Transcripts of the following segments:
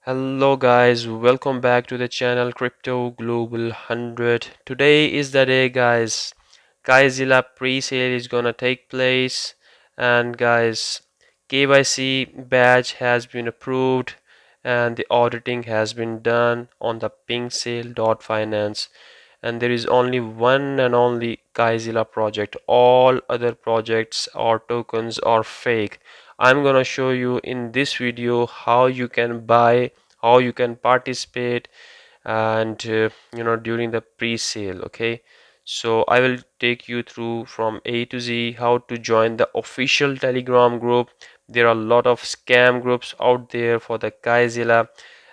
Hello guys, welcome back to the channel Crypto Global 100. Today is the day guys. KaiZilla pre-sale is gonna take place, and guys, KYC badge has been approved and the auditing has been done on the Pinksale.finance, and there is only one and only KaiZilla project. All other projects or tokens are fake. I'm gonna show you in this video how you can buy, how you can participate, and during the pre-sale. Okay, so I will take you through from A to Z how to join the official Telegram group. There are a lot of scam groups out there for the KaiZilla,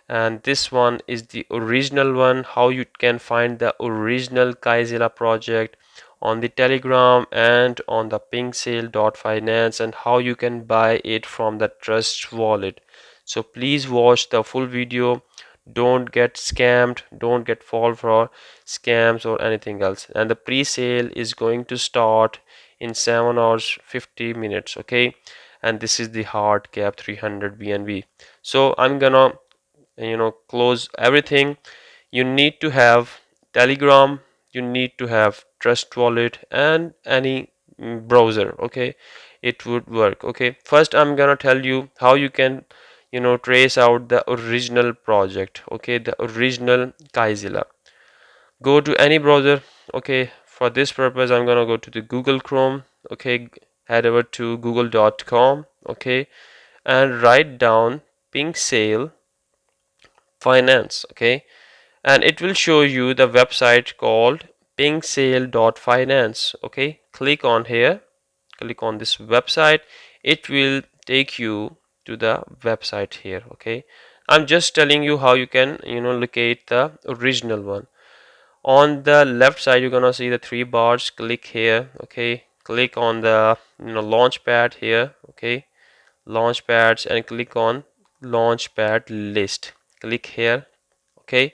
and this one is the original one. How you can find the original KaiZilla project on the Telegram and on the Pinksale.finance, and how you can buy it from the Trust wallet. So please watch the full video. Don't get scammed, don't get fall for scams or anything else. And the pre-sale is going to start in 7 hours 50 minutes. Okay, and this is the hard cap 300 BNB. So I'm gonna close everything. You need to have Telegram, you need to have Trust wallet and any browser. Okay, it would work. Okay, first I'm gonna tell you how you can trace out the original project. Okay, the original KaiZilla. Go to any browser. Okay, for this purpose I'm gonna go to the Google Chrome. Okay, head over to google.com. Okay, and write down Pinksale finance. Okay, and it will show you the website called pinksale.finance. Okay, click on here, click on this website. It will take you to the website here. Okay, I'm just telling you how you can locate the original one. On the left side you're gonna see the three bars. Click here. Okay, click on the launch pad here. Okay, launch pads, and click on launch pad list. Click here. Okay,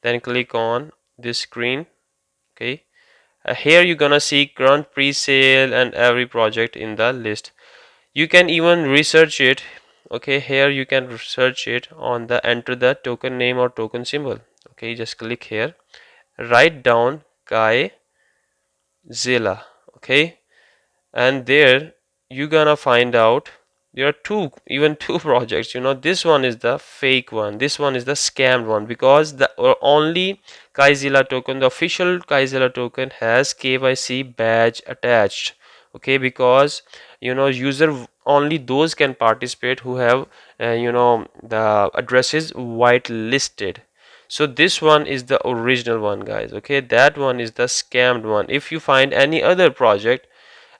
then click on this screen. Okay, here you're gonna see current pre-sale and every project in the list. You can even research it. Okay, here you can research it on the enter the token name or token symbol. Okay, just click here, write down KaiZilla. Okay, and there you're gonna find out there are even two projects. This one is the fake one, this one is the scammed one, because the only KaiZilla token, the official KaiZilla token, has KYC badge attached. Okay, because user only those can participate who have the addresses white listed. So this one is the original one guys. Okay, that one is the scammed one. If you find any other project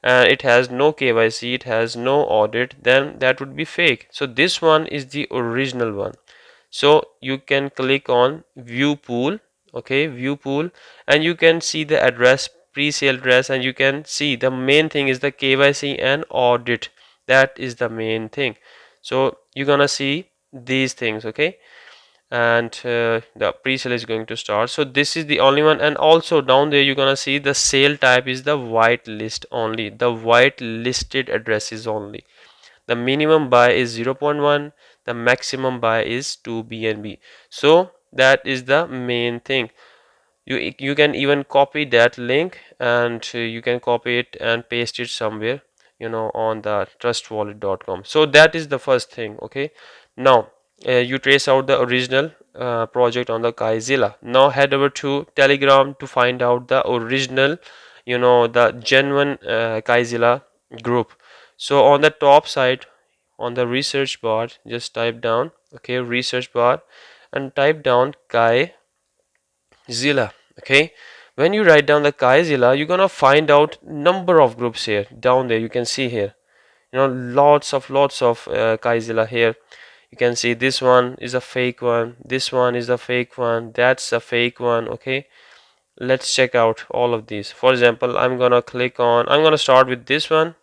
and it has no KYC, it has no audit, then that would be fake. So this one is the original one. So you can click on view pool. Okay, view pool, and you can see the address, pre-sale address, and you can see the main thing is the KYC and audit. That is the main thing. So you're gonna see these things. Okay, and the pre-sale is going to start. So this is the only one, and also down there you're gonna see the sale type is the white list only, the white listed addresses only. The minimum buy is 0.1, the maximum buy is 2 BNB. So that is the main thing. You can even copy that link, and you can copy it and paste it somewhere on the trustwallet.com. So that is the first thing. Okay, now you trace out the original project on the KaiZilla. Now head over to Telegram to find out the original, the genuine KaiZilla group. So on the top side, on the research bar, just type down, okay, research bar, and type down KaiZilla. Okay, when you write down the KaiZilla, you're gonna find out number of groups here. Down there you can see here, lots of KaiZilla here. You can see this one is a fake one, this one is a fake one, that's a fake one. Okay, let's check out all of these. For example, I'm gonna start with this one,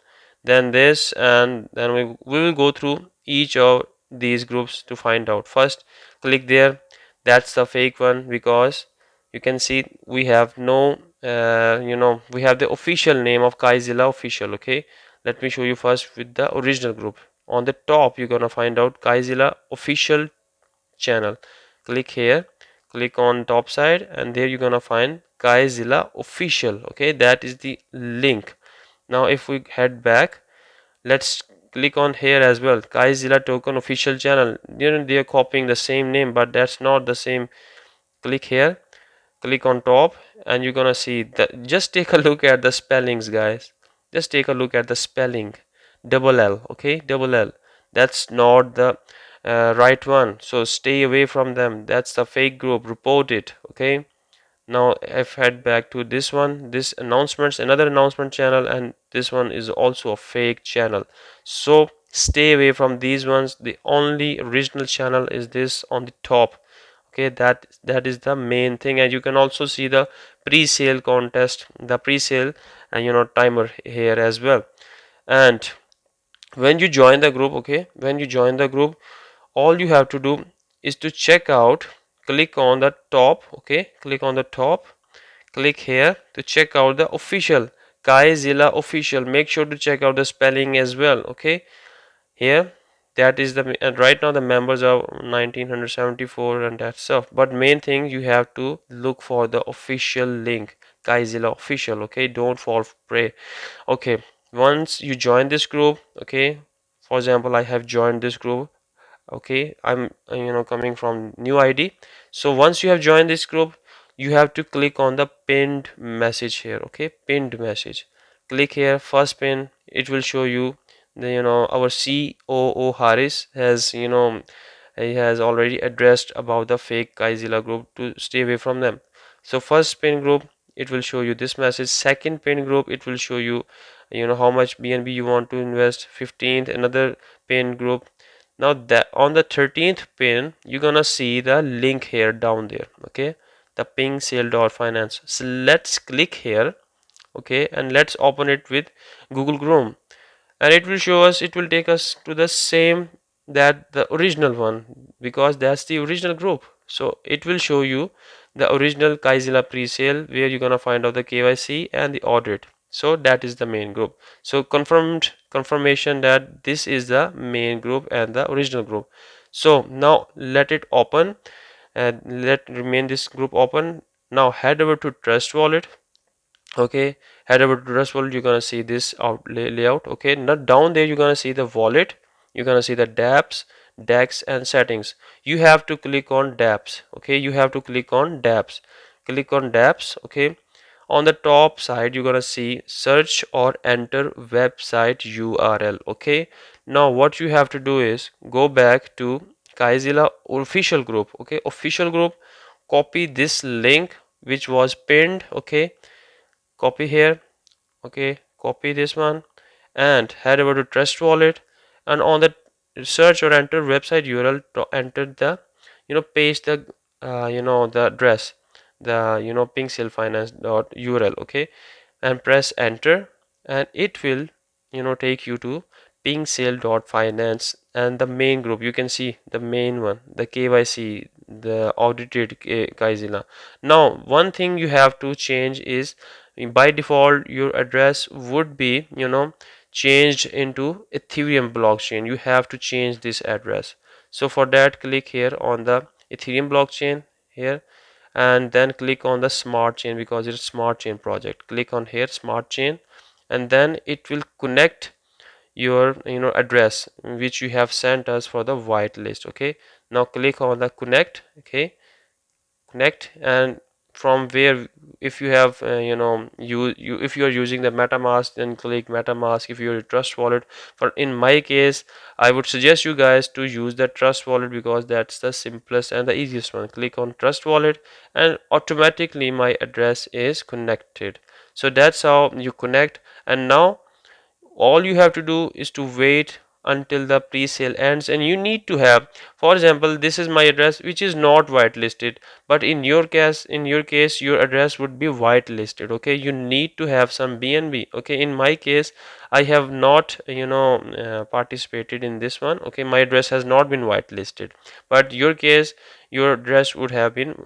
then this, and then we will go through each of these groups to find out. First, click there. That's the fake one, because you can see we have no we have the official name of KaiZilla official. Okay, let me show you first with the original group. On the top you're gonna find out KaiZilla official channel. Click here, click on top side, and there you're gonna find KaiZilla official. Okay, that is the link. Now if we head back, let's click on here as well, KaiZilla token official channel. They are copying the same name, but that's not the same. Click here, click on top, and you're gonna see that. Just take a look at the spellings, guys. Just take a look at the spelling. Double L, okay, double L. That's not the right one, so stay away from them. That's the fake group. Report it, okay. Now if head back to this one, this announcements, another announcement channel, and this one is also a fake channel, so stay away from these ones. The only original channel is this on the top. Okay, that is the main thing. And you can also see the pre-sale contest, the pre-sale and timer here as well. And when you join the group, okay, when you join the group, all you have to do is to check out, click on the top, okay, click on the top, click here to check out the official KaiZilla official. Make sure to check out the spelling as well, okay. Here, that is the, and right now the members are 1974 and that stuff, but main thing, you have to look for the official link, KaiZilla official, okay. Don't fall prey. Okay, once you join this group, okay, for example, I have joined this group. Okay, I'm coming from new ID. So once you have joined this group, you have to click on the pinned message here. Okay, pinned message. Click here, first pin. It will show you the our COO Haris has he has already addressed about the fake KaiZilla group to stay away from them. So first pin group, it will show you this message. Second pin group, it will show you how much BNB you want to invest. 15th, another pin group. Now that on the 13th pin, you're gonna see the link here down there. Okay, the Pinksale.finance. So let's click here. Okay, and let's open it with Google Chrome, and it will show us, it will take us to the same, that the original one, because that's the original group. So it will show you the original KaiZilla pre-sale, where you're gonna find out the KYC and the audit. So that is the main group. So confirmation that this is the main group and the original group. So now let it open, and let remain this group open. Now head over to Trust Wallet. Okay, head over to Trust Wallet. You're gonna see this layout. Okay, now down there you're gonna see the wallet, you're gonna see the dApps, DEX and settings. You have to click on dApps. Okay, you have to click on dApps. Click on dApps. Okay, on the top side you're gonna see search or enter website URL. Okay, now what you have to do is go back to KaiZilla official group. Okay, official group, copy this link which was pinned. Okay, copy here. Okay, copy this one and head over to Trust Wallet, and on the search or enter website URL, to enter the paste the the address, the pinksalefinance.url. Okay, and press enter, and it will take you to pinksale.finance and the main group. You can see the main one, the KYC, the audited KaiZilla. Now one thing you have to change is, by default your address would be changed into Ethereum blockchain. You have to change this address. So for that, click here on the Ethereum blockchain here, and then click on the smart chain, because it's a smart chain project. Click on here, smart chain, and then it will connect your address which you have sent us for the whitelist. Okay, now click on the connect. Okay, connect, and from where, if you have you if you are using the MetaMask, then click MetaMask. If you're a Trust Wallet, for in my case, I would suggest you guys to use the Trust Wallet, because that's the simplest and the easiest one. Click on Trust Wallet, and automatically my address is connected. So that's how you connect. And now all you have to do is to wait until the pre-sale ends, and you need to have, for example, this is my address which is not whitelisted, but in your case your address would be whitelisted. Okay, you need to have some BNB. Okay, in my case, I have not participated in this one. Okay, my address has not been whitelisted, but your case, your address would have been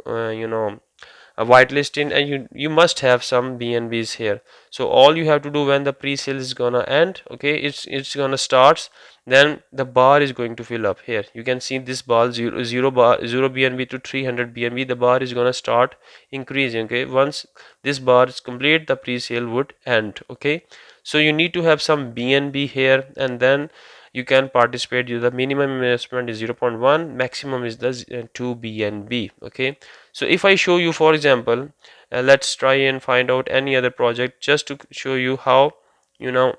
whitelisting, and you must have some BNBs here. So all you have to do when the pre-sale is gonna end, okay, it's gonna start, then the bar is going to fill up. Here you can see this bar, zero BNB to 300 BNB, the bar is gonna start increasing. Okay, once this bar is complete, the pre-sale would end. Okay, so you need to have some BNB here, and then you can participate. The minimum investment is 0.1, maximum is the 2 BNB. Okay, so if I show you, for example, let's try and find out any other project just to show you how, you know,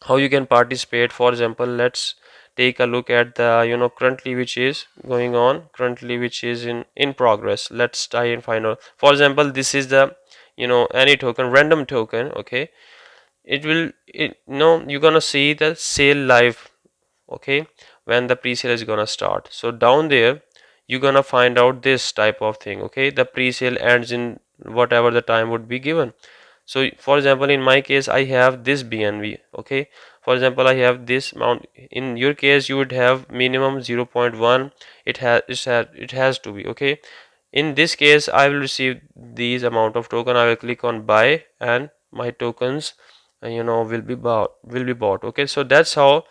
how you can participate. For example, let's take a look at the, currently which is going on, currently which is in progress. Let's try and find out. For example, this is the, any token, random token. Okay, it will, you're gonna see the sale live. Okay, when the pre-sale is gonna start. So down there you're gonna find out this type of thing. Okay, the pre-sale ends in whatever the time would be given. So for example, in my case I have this BNB. Okay, for example, I have this amount. In your case you would have minimum 0.1. It has to be. Okay, in this case I will receive these amount of token. I will click on buy, and my tokens, will be bought. Okay, so that's how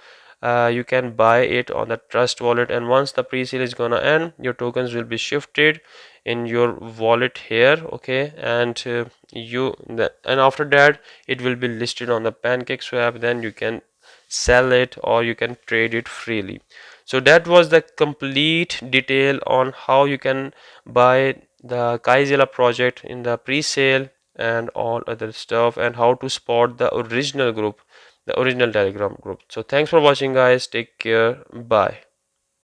you can buy it on the trust wallet, and once the pre-sale is gonna end, your tokens will be shifted in your wallet here. Okay, and and after that it will be listed on the PancakeSwap. Then you can sell it or you can trade it freely. So that was the complete detail on how you can buy the KaiZilla project in the pre-sale and all other stuff, and how to spot the original group, the original Telegram group. So thanks for watching, guys. Take care. Bye.